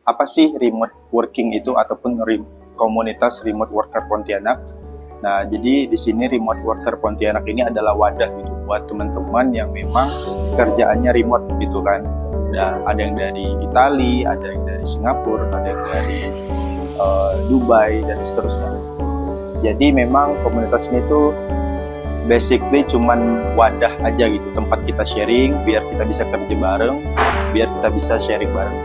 apa sih remote working itu ataupun komunitas remote worker Pontianak. Nah, jadi di sini remote worker Pontianak ini adalah wadah gitu buat teman-teman yang memang kerjaannya remote gitu kan. Nah, ada yang dari Italia, ada yang dari Singapura, ada yang dari Dubai dan seterusnya. Jadi memang komunitas ini tuh basically cuman wadah aja gitu, tempat kita sharing biar kita bisa kerja bareng, biar kita bisa sharing bareng.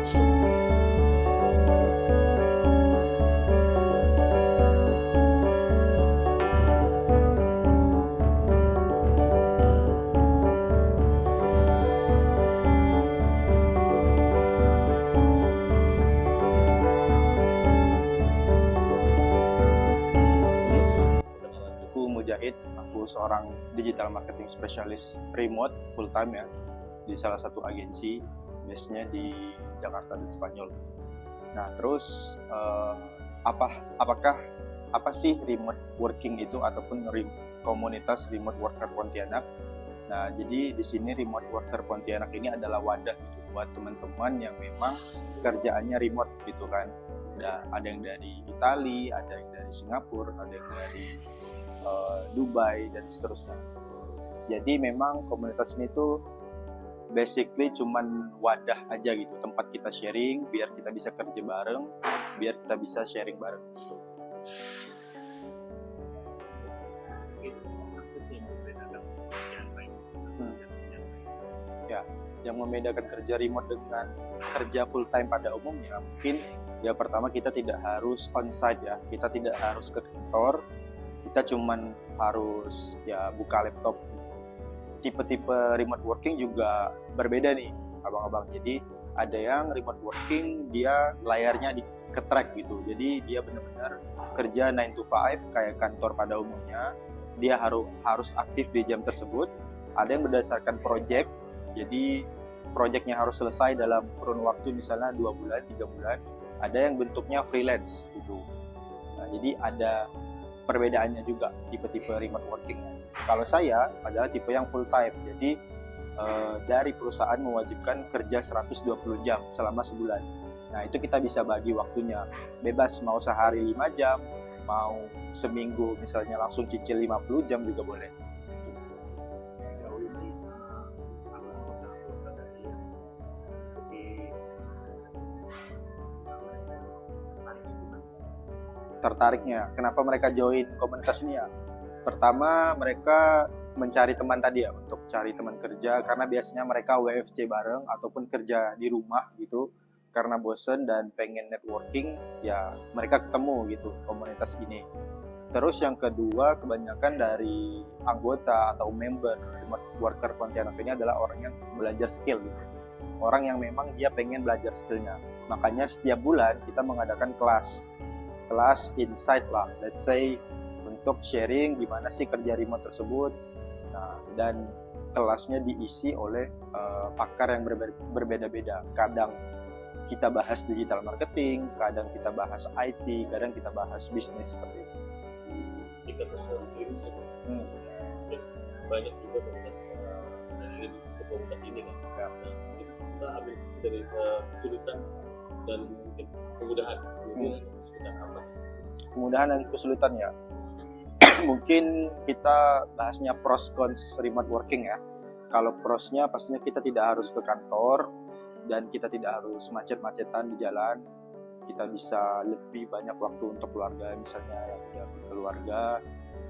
Aku Mujahid, aku seorang digital marketing specialist remote full time ya di salah satu agensi, base-nya di Jakarta dan Spanyol. Nah, terus apa sih remote working itu ataupun komunitas remote worker Pontianak? Nah, jadi di sini remote worker Pontianak ini adalah wadah gitu buat teman-teman yang memang kerjaannya remote gitu kan. Ada yang dari Italia, ada yang dari Singapura, ada yang dari Dubai dan seterusnya. Jadi memang komunitas ini tuh basically cuman wadah aja gitu, tempat kita sharing biar kita bisa kerja bareng, biar kita bisa sharing bareng. Ya, yang membedakan kerja remote dengan kerja full time pada umumnya mungkin ya pertama kita tidak harus on-site ya, kita tidak harus ke kantor, kita cuman harus ya buka laptop. Tipe-tipe remote working juga berbeda nih abang-abang. Jadi ada yang remote working dia layarnya diketrek gitu, jadi dia benar-benar kerja 9 to 5 kayak kantor pada umumnya, dia harus aktif di jam tersebut. Ada yang berdasarkan project, jadi projectnya harus selesai dalam kurun waktu misalnya 2 bulan, 3 bulan. Ada yang bentuknya freelance gitu. Nah, jadi ada perbedaannya juga tipe-tipe remote workingnya. Kalau saya adalah tipe yang full time, jadi dari perusahaan mewajibkan kerja 120 jam selama sebulan. Nah, itu kita bisa bagi waktunya bebas, mau sehari 5 jam, mau seminggu misalnya langsung cicil 50 jam juga boleh. Tertariknya, kenapa mereka join komunitas ini ya? Pertama, mereka mencari teman tadi ya, untuk cari teman kerja, karena biasanya mereka WFC bareng ataupun kerja di rumah gitu, karena bosen dan pengen networking, ya mereka ketemu gitu komunitas ini. Terus yang kedua, kebanyakan dari anggota atau member remote worker Pontianak ini adalah orang yang belajar skill gitu. Orang yang memang dia pengen belajar skillnya. Makanya setiap bulan kita mengadakan kelas insight lah, let's say untuk sharing gimana sih kerja remote tersebut. Nah, dan kelasnya diisi oleh pakar yang berbeda-beda. Kadang kita bahas digital marketing, kadang kita bahas IT, kadang kita bahas bisnis seperti itu. Jika personal sendiri sih banyak juga teman dari komunitas ini kan, karena kita ambil sisi dari kesulitan dan mungkin kemudahan. Kesulitan apa? Kemudahan dan kesulitan ya. Mungkin kita bahasnya pros cons remote working ya. Kalau prosnya pastinya kita tidak harus ke kantor dan kita tidak harus macet-macetan di jalan. Kita bisa lebih banyak waktu untuk keluarga, misalnya yang udah berkeluarga.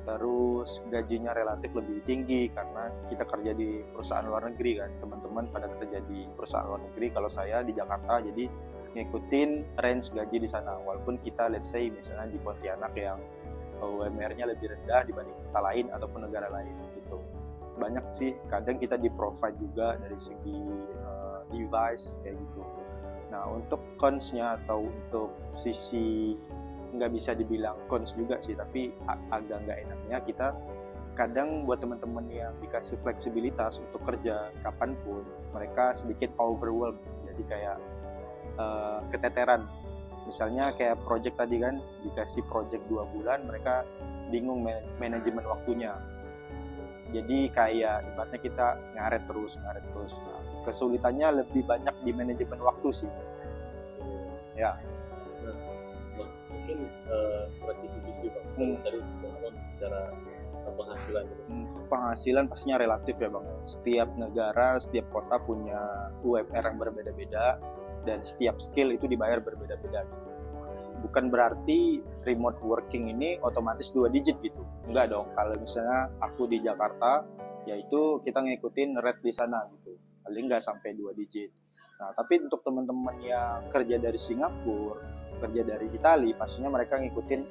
Terus gajinya relatif lebih tinggi karena kita kerja di perusahaan luar negeri kan. Teman-teman pada kerja di perusahaan luar negeri, kalau saya di Jakarta, jadi ngikutin range gaji di sana. Walaupun kita let's say misalnya di Pontianak yang UMR-nya lebih rendah dibanding kota lain ataupun negara lain gitu. Banyak sih, kadang kita di-provide juga dari segi device kayak gitu. Nah, untuk cons-nya atau untuk sisi nggak bisa dibilang cons juga sih, tapi agak nggak enaknya kita kadang buat teman-teman yang dikasih fleksibilitas untuk kerja kapanpun, mereka sedikit overwhelmed. Jadi kayak keteteran. Misalnya kayak project tadi kan, dikasih project 2 bulan, mereka bingung manajemen waktunya. Jadi kayak ibaratnya kita ngaret terus. Nah, kesulitannya lebih banyak di manajemen waktu sih. Ya. Nah, mungkin secara kisi-kisi Bang, tadi Bang bicara penghasilan gitu. Penghasilan pastinya relatif ya Bang. Setiap negara, setiap kota punya UMR yang berbeda-beda dan setiap skill itu dibayar berbeda-beda gitu. Bukan berarti remote working ini otomatis 2 digit gitu. Enggak dong. Kalau misalnya aku di Jakarta, yaitu kita ngikutin rate di sana gitu. Paling nggak sampai 2 digit. Nah, tapi untuk teman-teman yang kerja dari Singapura, kerja dari Italia, pastinya mereka ngikutin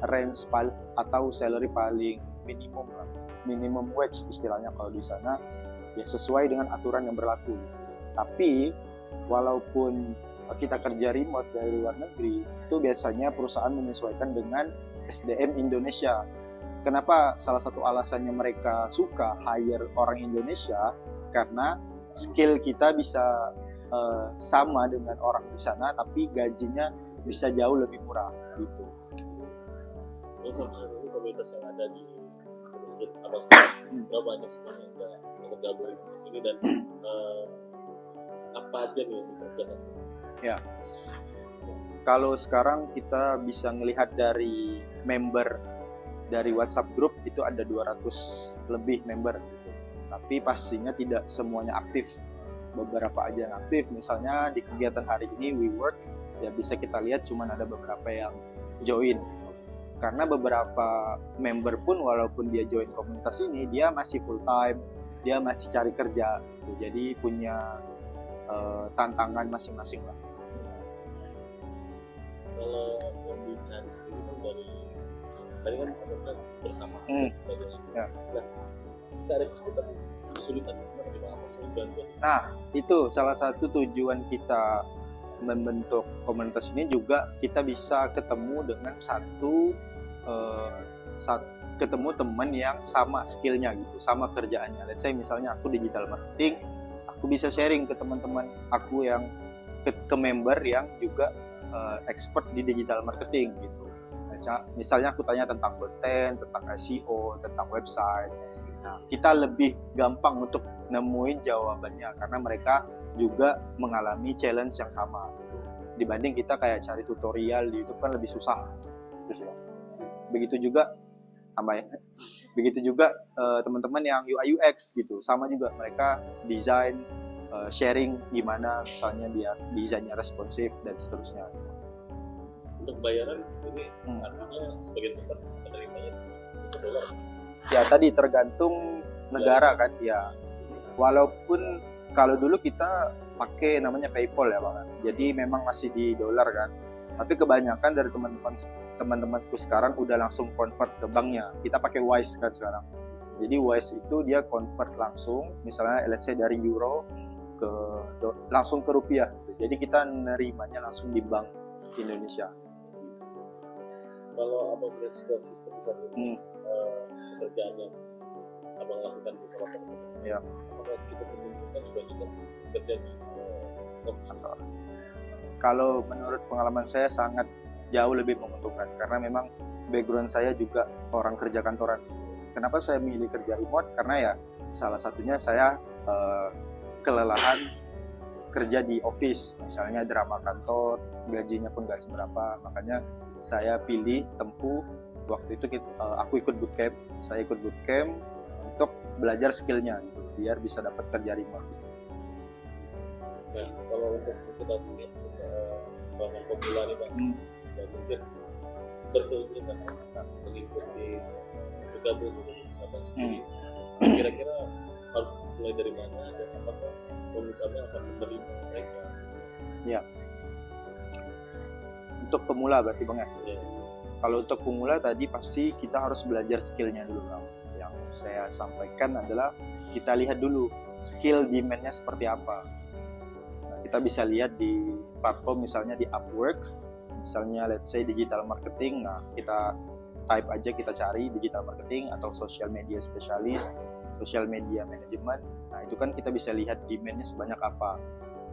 range atau salary paling minimum lah. Minimum wage istilahnya kalau di sana, ya sesuai dengan aturan yang berlaku. Tapi walaupun kita kerja remote dari luar negeri, itu biasanya perusahaan menyesuaikan dengan SDM Indonesia. Kenapa salah satu alasannya mereka suka hire orang Indonesia? Karena skill kita bisa sama dengan orang di sana, tapi gajinya bisa jauh lebih murah gitu. Sama ini komunitas yang ada di sekitar Abang berapa banyak sebenarnya yang tergabung di sini dan apa aja nih yang dikerjakan? Ya, kalau sekarang kita bisa melihat dari member dari WhatsApp group itu ada 200 lebih member gitu. Tapi pastinya tidak semuanya aktif. Beberapa aja yang aktif. Misalnya di kegiatan hari ini WeWork, ya bisa kita lihat cuman ada beberapa yang join. Karena beberapa member pun walaupun dia join komunitas ini, dia masih full time, dia masih cari kerja. Gitu. Jadi punya tantangan masing-masing lah. Kalau yang dicari sendiri kan dari tadi kan kita bersama sebagainya. Ya. Nah, kita ada kesulitan bagaimana maksudnya bantuan. Nah, itu salah satu tujuan kita membentuk komunitas ini juga kita bisa ketemu dengan ketemu teman yang sama skillnya gitu, sama kerjaannya. Let's say misalnya aku digital marketing, aku bisa sharing ke teman-teman aku yang ke member yang juga expert di digital marketing gitu. Misalnya aku tanya tentang konten, tentang SEO, tentang website. Nah, kita lebih gampang untuk nemuin jawabannya karena mereka juga mengalami challenge yang sama gitu. Dibanding kita kayak cari tutorial di YouTube kan lebih susah. Begitu juga Begitu juga teman-teman yang UI UX gitu, sama juga mereka desain, sharing gimana misalnya biar desainnya responsif dan seterusnya. Untuk bayaran sendiri artinya sebagian besar penerimanya itu dolar. Ya tadi tergantung negara kan ya. Walaupun kalau dulu kita pakai namanya PayPal ya Bang. Jadi memang masih di dolar kan. Tapi kebanyakan dari teman-temanku sekarang udah langsung convert ke banknya. Kita pakai Wise kan sekarang. Jadi Wise itu dia convert langsung, misalnya let's say dari euro langsung ke rupiah. Jadi kita nerimanya langsung di bank Indonesia. Kalau abang melihat situasi seperti ini, pekerjaan yang abang lakukan bersama teman-teman, ya. apakah kita menunjukkan juga kerja di kantor? Kalau menurut pengalaman saya sangat jauh lebih menguntungkan karena memang background saya juga orang kerja kantoran. Kenapa saya milih kerja remote? Karena ya salah satunya saya kelelahan kerja di office, misalnya drama kantor, gajinya pun nggak seberapa, makanya saya pilih tempuh waktu itu aku ikut bootcamp, saya ikut bootcamp untuk belajar skillnya gitu, biar bisa dapat kerja remote. Nah, kalau untuk kita lihat banyak pemula nih Pak, dan mungkin berkeinginan mengikuti bergabung dengan Musabah sendiri, kira-kira harus mulai dari mana dan apakah Musabah akan menerima mereka? Ya. Untuk pemula berarti Bang ya? Ya. Kalau untuk pemula tadi pasti kita harus belajar skillnya dulu Bang. Yang saya sampaikan adalah kita lihat dulu skill demand-nya seperti apa. Nah, kita bisa lihat di platform misalnya di Upwork, misalnya let's say digital marketing. Nah, kita type aja, kita cari digital marketing atau social media specialist, social media management. Nah, itu kan kita bisa lihat demand-nya sebanyak apa.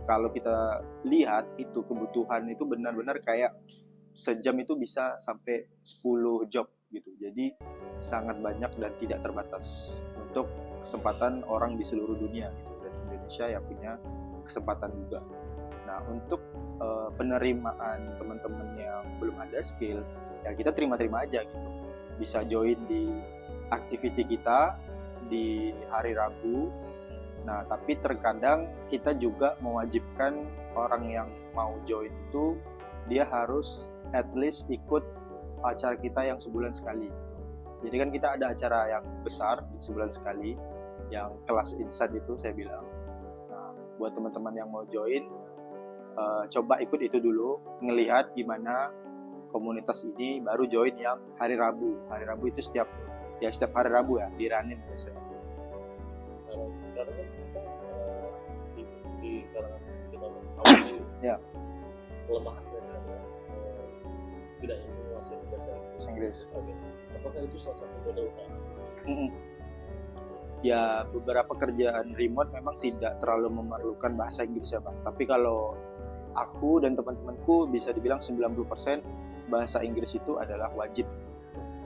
Kalau kita lihat itu kebutuhan itu benar-benar kayak sejam itu bisa sampai 10 job gitu. Jadi sangat banyak dan tidak terbatas untuk kesempatan orang di seluruh dunia gitu. Dan Indonesia ya punya kesempatan juga. Nah, Nah, untuk penerimaan teman-teman yang belum ada skill, ya kita terima-terima aja gitu. Bisa join di activity kita di hari Rabu. Nah, tapi terkadang kita juga mewajibkan orang yang mau join itu dia harus at least ikut acara kita yang sebulan sekali. Jadi kan kita ada acara yang besar sebulan sekali, yang kelas insight itu saya bilang. Nah, buat teman-teman yang mau join, coba ikut itu dulu, ngelihat gimana komunitas ini, baru join yang hari Rabu. Hari Rabu itu setiap hari Rabu ya, diranin biasanya. Karena kan kita di kalangan kita awal ini Ya. kelemahan mereka adalah tidak yang menguasai bahasa Inggris. Apakah itu salah satu modal utama? Ya, beberapa kerjaan remote memang tidak terlalu memerlukan bahasa Inggris ya Bang. Tapi kalau aku dan teman-temanku bisa dibilang 90% bahasa Inggris itu adalah wajib.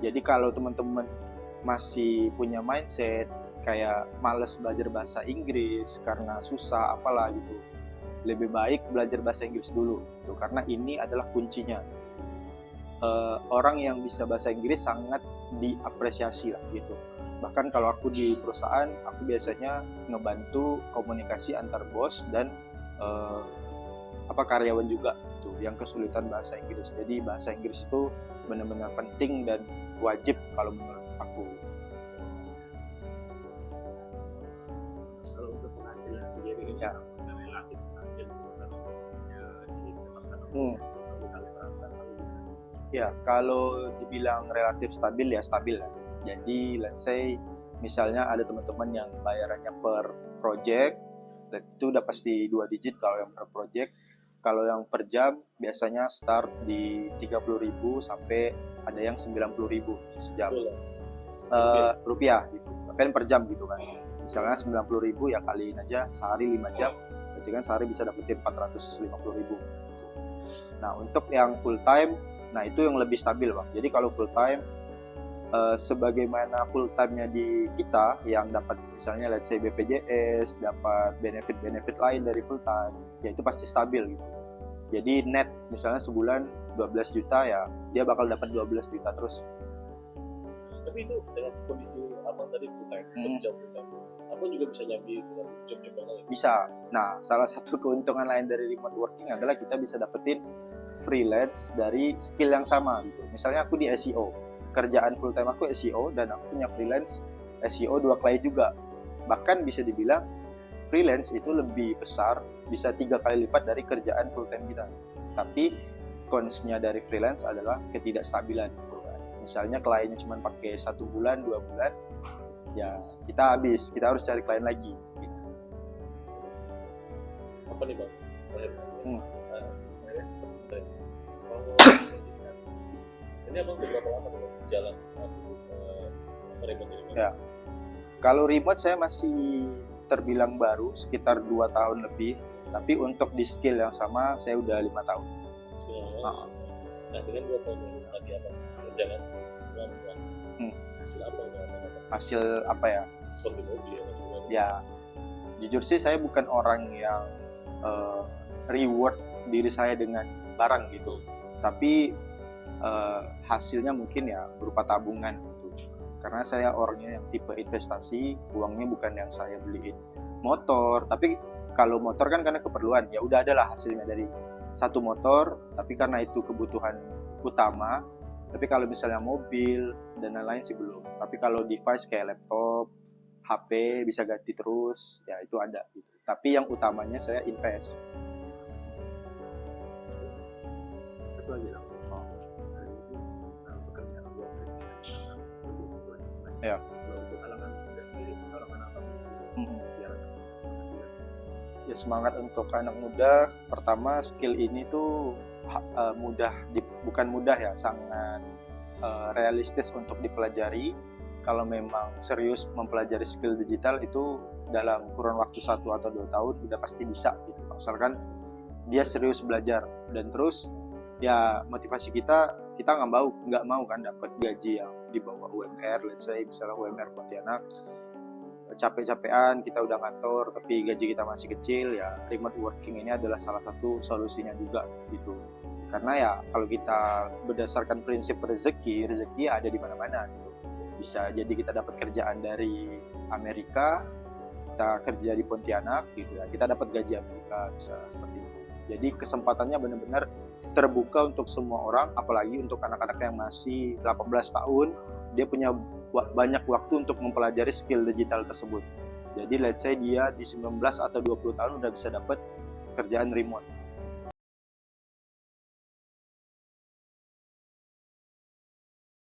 Jadi kalau teman-teman masih punya mindset kayak males belajar bahasa Inggris karena susah apalah gitu, lebih baik belajar bahasa Inggris dulu gitu, karena ini adalah kuncinya. Orang yang bisa bahasa Inggris sangat diapresiasi lah gitu. Bahkan kalau aku di perusahaan, aku biasanya ngebantu komunikasi antar bos dan karyawan juga tuh yang kesulitan bahasa Inggris. Jadi bahasa Inggris itu benar-benar penting dan wajib kalau menurut aku. Kalau untuk penghasilan sendiri ini Ya. relatif stabil di Ya, kalau dibilang relatif stabil ya stabil ya. Jadi let's say misalnya ada teman-teman yang bayarannya per project, itu udah pasti 2 digit kalau yang per project. Kalau yang per jam biasanya start di 30.000 sampai ada yang 90.000 sejam. Rupiah gitu. Tapi per jam gitu kan. Misalnya 90.000 ya kaliin aja sehari 5 jam, berarti kan sehari bisa dapetin 450.000 gitu. Nah, untuk yang full time, nah itu yang lebih stabil Bang. Jadi kalau full time sebagaimana full time-nya di kita yang dapat misalnya let's say BPJS, dapat benefit-benefit lain dari full time, ya itu pasti stabil gitu. Jadi net misalnya sebulan 12 juta ya dia bakal dapat 12 juta terus. Tapi itu dengan kondisi abang tadi full time, job full time, abang juga bisa nyambi dengan job-job yang lain? Bisa. Nah, salah satu keuntungan lain dari remote working adalah kita bisa dapetin freelance dari skill yang sama gitu. Misalnya aku di SEO, kerjaan full time aku SEO dan aku punya freelance SEO 2 klien juga. Bahkan bisa dibilang freelance itu lebih besar, bisa 3 kali lipat dari kerjaan full time kita. Tapi cons-nya dari freelance adalah ketidakstabilan gitu kan. Misalnya kliennya cuma pakai 1 bulan, 2 bulan, ya kita habis, kita harus cari klien lagi gitu. Apa nih Bang? Ini abang berapa lama jalan remote ini? Ya. Kalau remote saya masih terbilang baru, sekitar 2 tahun lebih. Tapi untuk di skill yang sama, saya udah 5 tahun. Nah, dengan 2 tahun yang tadi abang berjalan, hasil apa yang Hasil apa ya? seperti mobil Ya, jujur sih saya bukan orang yang reward diri saya dengan barang gitu. Tapi hasilnya mungkin ya berupa tabungan gitu. Karena saya orangnya yang tipe investasi, uangnya bukan yang saya beliin motor. Tapi kalau motor kan karena keperluan, ya udah adalah hasilnya dari satu motor. Tapi karena itu kebutuhan utama. Tapi kalau misalnya mobil dan lain-lain sih belum. Tapi kalau device kayak laptop, HP bisa ganti terus, ya itu ada gitu. Tapi yang utamanya saya invest. Satu lagi dong. Ya. Kalau untuk kalangan muda sendiri, kalangan apa? Ya, semangat untuk anak muda. Pertama, skill ini tuh bukan mudah ya, sangat realistis untuk dipelajari. Kalau memang serius mempelajari skill digital itu dalam kurun waktu 1 atau 2 tahun udah pasti bisa gitu. Asalkan dia serius belajar dan terus ya motivasi kita nggak mau kan dapat gaji yang di bawah UMR, let's say misalnya UMR Pontianak capek-capean, kita udah kantor tapi gaji kita masih kecil, ya remote working ini adalah salah satu solusinya juga gitu. Karena ya kalau kita berdasarkan prinsip rezeki ada di mana-mana gitu. Bisa jadi kita dapat kerjaan dari Amerika, kita kerja di Pontianak gitu ya, kita dapat gaji Amerika, bisa seperti itu. Jadi kesempatannya benar-benar terbuka untuk semua orang, apalagi untuk anak-anak yang masih 18 tahun, dia punya banyak waktu untuk mempelajari skill digital tersebut. Jadi let's say dia di 19 atau 20 tahun udah bisa dapat kerjaan remote.